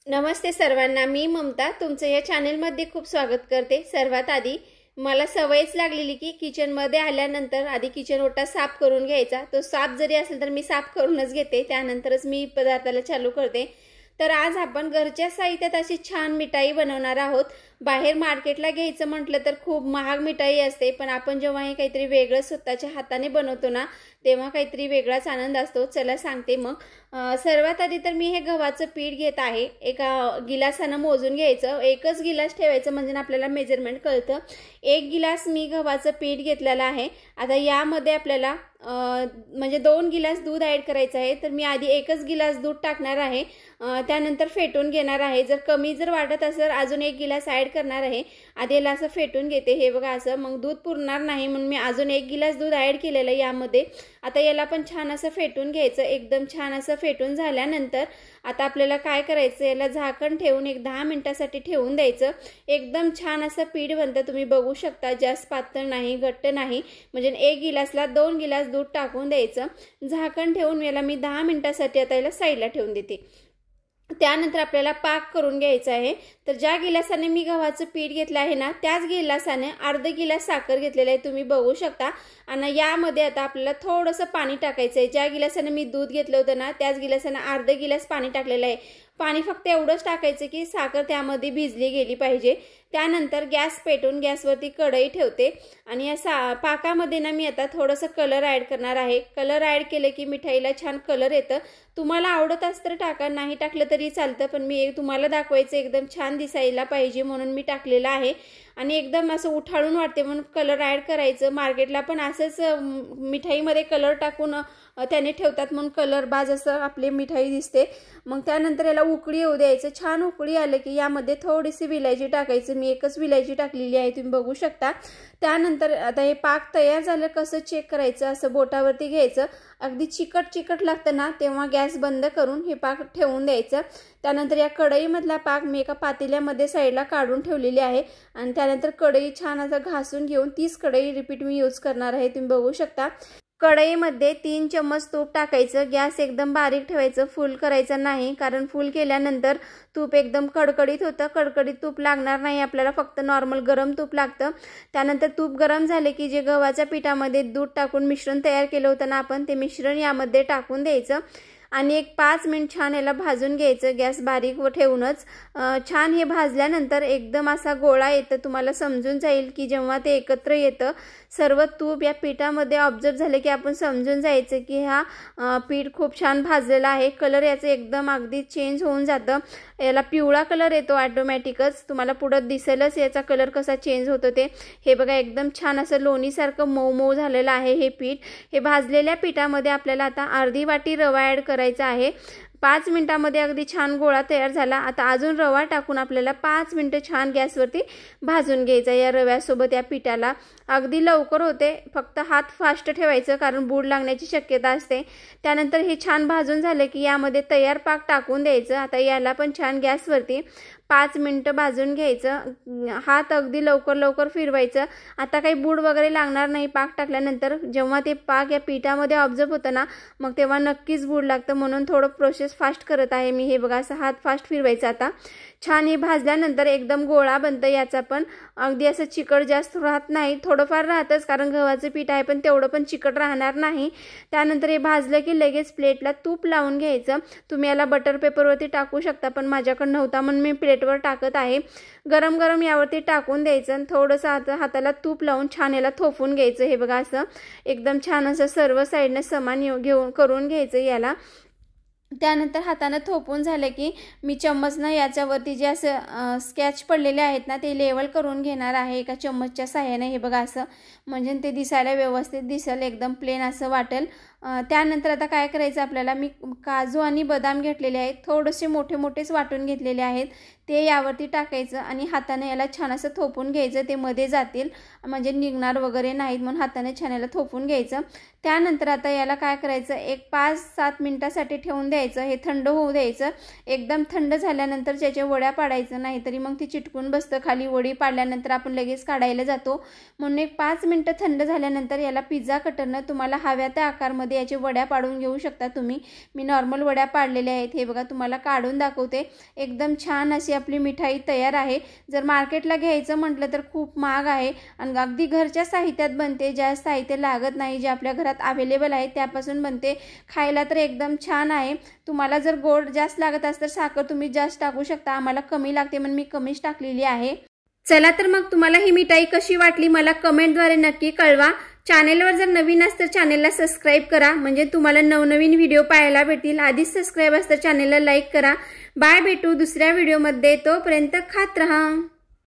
नमस्ते सर्वांना, मी ममता तुमचं या चॅनलमध्ये खूप स्वागत करते। सर्वात आधी मला सवयच लागलेली की किचनमध्ये आल्यानंतर आधी किचन ओटा साफ करून घ्यायचा। तो साफ जरी असेल तर मी साफ करूनच घेते, त्यानंतरच मी पदार्थाला चालू करते। तर आज आपण घरच्या साहित्यात अशी छान मिठाई बनवणार आहोत। बाहेर मार्केटला घ्यायचं म्हटलं तर खूप महाग मिठाई असते, पण आपण जेव्हा हे काहीतरी वेगळं स्वतःच्या हाताने बनवतो ना, तेव्हा काहीतरी वेगळाच आनंद असतो। चला सांगते मग। सर्वात आधी तर मी हे गव्हाचं पीठ घेत आहे। एका गिलासाने मोजून घ्यायचं, एकच गिलास ठेवायचं म्हणजे आपल्याला मेजरमेंट कळतं। एक गिलास मी गव्हाचं पीठ घेतलेलं आहे। आता यामध्ये आपल्याला म्हणजे 2 गिलास दूध ॲड करायचं आहे। तर मी आधी एकच गिलास दूध टाकणार आहे, त्यानंतर फेटून घेणार आहे। जर कमी वाटत असेल अजून 1 गिलास ॲड करणार आहे। आधी याला असं फेटून घेते, हे बघा असं। मग दूध पुरणार नाही म्हणून मी अजून 1 गिलास दूध ॲड केलेलं यामध्ये। आता याला पण छान असं फेटून घ्यायचं। एकदम छान असं फेटून झाल्यानंतर आता आपल्याला काय करायचं, याला झाकण ठेवून एक 10 मिनिटांसाठी ठेवून द्यायचं। एकदम छान असं पीठ बनतं, तुम्ही बघू शकता। जास्त पातळ नाही, घट्ट नाही, म्हणजे 1 गिलासला 2 गिलास दूध टाकून द्यायचं। झाकण ठेवून याला मी 10 मिनिटांसाठी आता याला साईडला ठेवून देते। त्यानंतर आपल्याला पाक करून घ्यायचा आहे। तर ज्या गिलासाने मी गव्हाचं पीठ घेतलं आहे ना, त्याच गिलासाने अर्धा गिलास साखर घेतलेली आहे, तुम्ही बघू शकता। आणि यामध्ये आता आपल्याला थोडंसं पाणी टाकायचं आहे। ज्या गिलासाने मी दूध घेतलं होतं ना, त्याच गिलासाने अर्धा गिलास पाणी टाकलेलं आहे। पाणी फक्त एवढंच टाकायचं की साखर त्यामध्ये भिजली गेली पाहिजे। त्यानंतर गॅस पेटवून गॅसवरती कढई ठेवते आणि या पाकामध्ये ना मी आता थोडंसं कलर ॲड करणार आहे। कलर ॲड केले की मिठाईला छान कलर येतं। तुम्हाला आवडत असतं तर टाका, नाही टाकलं तरी चालतं, पण मी तुम्हाला दाखवायचं एकदम छान दिसायला पाहिजे म्हणून मी टाकलेलं आहे। आणि एकदम असं उठाळून वाटते म्हणून कलर ॲड करायचं। मार्केटला पण असंच मिठाईमध्ये कलर टाकून त्याने ठेवतात, म्हणून कलर बाज असं आपली मिठाई दिसते। मग त्यानंतर याला उकळी येऊ द्यायचं। छान उकळी आले की यामध्ये थोडीशी विलायची टाकायचं। मी एकच विलायची टाकलेली आहे, तुम्ही बघू शकता। त्यानंतर आता हे पाक तयार झालं कसं चेक करायचं, असं बोटावरती घ्यायचं। अगदी चिकट लागतं ना, तेव्हा गॅस बंद करून हे पाक ठेवून द्यायचं। त्यानंतर या कढईमधला पाक मी एका पातेल्यामध्ये साईडला काढून ठेवलेली आहे। आणि त्यानंतर कढई छान असं घासून घेऊन तीच कढई रिपीट मी यूज करणार आहे, तुम्ही बघू शकता। कढईमध्ये 3 चम्मच तूप टाकायचं। गॅस एकदम बारीक ठेवायचं, फुल करायचं नाही, कारण फुल केल्यानंतर तूप एकदम कडकडीत होतं। कडकडीत तूप लागणार नाही आपल्याला, फक्त नॉर्मल गरम तूप लागतं। त्यानंतर तूप गरम झाले की जे गव्हाच्या पिठामध्ये दूध टाकून मिश्रण तयार केलं होतं ना आपण, ते मिश्रण यामध्ये टाकून द्यायचं आणि एक 5 मिनिट छान याला भाजून घ्यायचं, गॅस बारीक ठेवूनच। छान हे भाजल्यानंतर एकदम असा गोळा येतं, तुम्हाला समजून जाईल की जेव्हा ते एकत्र येतं सर्व तूप या पिठामध्ये ऑब्झर्व झाले की आपण समजून जायचं की हा पीठ खूप छान भाजलेला आहे। कलर याचं एकदम अगदी चेंज होऊन जातं, याला पिवळा कलर येतो ऑटोमॅटिकच। तुम्हाला पुढे दिसेलच याचा कलर कसा चेंज होतो ते। हे बघा एकदम छान असं लोणीसारखं मऊ मऊ झालेलं आहे हे पीठ। हे भाजलेल्या पिठामध्ये आपल्याला आता अर्धी वाटी रवा ॲड करायचा आहे। 5 मिनिटांमध्ये अगदी छान गोळा तयार झाला। आता अजून रवा टाकून आपल्याला 5 मिनिटं छान गॅसवरती भाजून घ्यायचा या रव्यासोबत या पिठाला। अगदी लवकर होते, फक्त हात फास्ट ठेवायचं कारण बूड लागण्याची शक्यता असते। त्यानंतर हे छान भाजून झाले की यामध्ये तयार पाक टाकून द्यायचं। आता याला पण छान गॅसवरती 5 मिनिटं भाजून घ्यायचं। हात अगदी लवकर फिरवायचं। आता काही बूड वगैरे लागणार नाही पाक टाकल्यानंतर। जेव्हा ते पाक या पिठामध्ये ऑब्झर्व होतं ना, मग तेव्हा नक्कीच बूड लागतं, म्हणून थोडं प्रोसेस फास्ट करत आहे मी। हे बघा असं हात फास्ट फिरवायचा। आता छान हे भाजल्यानंतर एकदम गोळा बनतं याचा पण, अगदी असं चिकट जास्त राहत नाही, थोडंफार राहतंच कारण गव्हाचं पीठ आहे, पण तेवढं पण चिकट राहणार नाही। त्यानंतर हे भाजलं की लगेच प्लेटला तूप लावून घ्यायचं। तुम्ही याला बटर पेपरवरती टाकू शकता, पण माझ्याकडे नव्हता म्हणून मी प्लेटवर टाकत आहे। गरम यावरती टाकून द्यायचं आणि थोडंसं हाताला तूप लावून छान याला थोपून घ्यायचं। हे बघा असं एकदम छान असं सर्व साईडने समान करून घ्यायचं याला। त्यानंतर हाताने थोपून झालं की मी चम्मचनं याच्यावरती जे असं स्कॅच पडलेले आहेत ना, ते लेवल करून घेणार आहे एका चम्मचच्या साहाय्याने। हे बघा असं, म्हणजे ते दिसायला व्यवस्थित दिसेल, एकदम प्लेन असं वाटेल। त्यानंतर आता काय करायचं आपल्याला, मी काजू आणि बदाम घेतलेले आहेत, थोडेसे मोठेच वाटून घेतलेले आहेत, ते यावरती टाकायचं आणि हाताने याला छान असं थोपून घ्यायचं। ते मध्ये जातील म्हणजे निघणार वगैरे नाहीत, म्हणून हाताने छान याला थोपून घ्यायचं। त्यानंतर आता याला काय करायचं, एक 5-7 मिनिटांसाठी ठेवून द्यायचं। हे थंड होऊ द्यायचं। एकदम थंड झाल्यानंतर त्याच्या वड्या पाडायचं, नाहीतरी मग ती चिटकून बसतं खाली। वडी पाडल्यानंतर आपण लगेच काढायला जातो, म्हणून एक 5 मिनिटं थंड झाल्यानंतर याला पिझ्झा कटरनं तुम्हाला हव्या त्या आकारमध्ये मिक्सरमध्ये याचे वड्या पाडून घेऊ शकता तुम्ही। मी नॉर्मल वड्या पाडलेल्या आहेत, हे बघा तुम्हाला काढून दाखवते। एकदम छान अशी आपली मिठाई तयार आहे। जर मार्केटला घ्यायचं म्हटलं तर खूप महाग आहे आणि अगदी घरच्या साहित्यात बनते, ज्या साहित्य लागत नाही, जे आपल्या घरात अवेलेबल आहे त्यापासून बनते। खायला तर एकदम छान आहे। तुम्हाला जर गोड जास्त लागत असेल तर साखर तुम्ही जास्त टाकू शकता, आम्हाला कमी लागते म्हणून मी कमीच टाकलेली आहे। चला तर मग तुम्हाला ही मिठाई कशी वाटली मला कमेंटद्वारे नक्की कळवा। चॅनेलवर जर नवीन असाल तर चॅनेलला सबस्क्राइब करा, म्हणजे तुम्हाला नवनवीन व्हिडिओ पाहायला भेटतील। आधीच सबस्क्राइब असेल तर चॅनेलला लाईक करा। बाय, भेटू दुसऱ्या व्हिडिओमध्ये, तोपर्यंत खात रहा।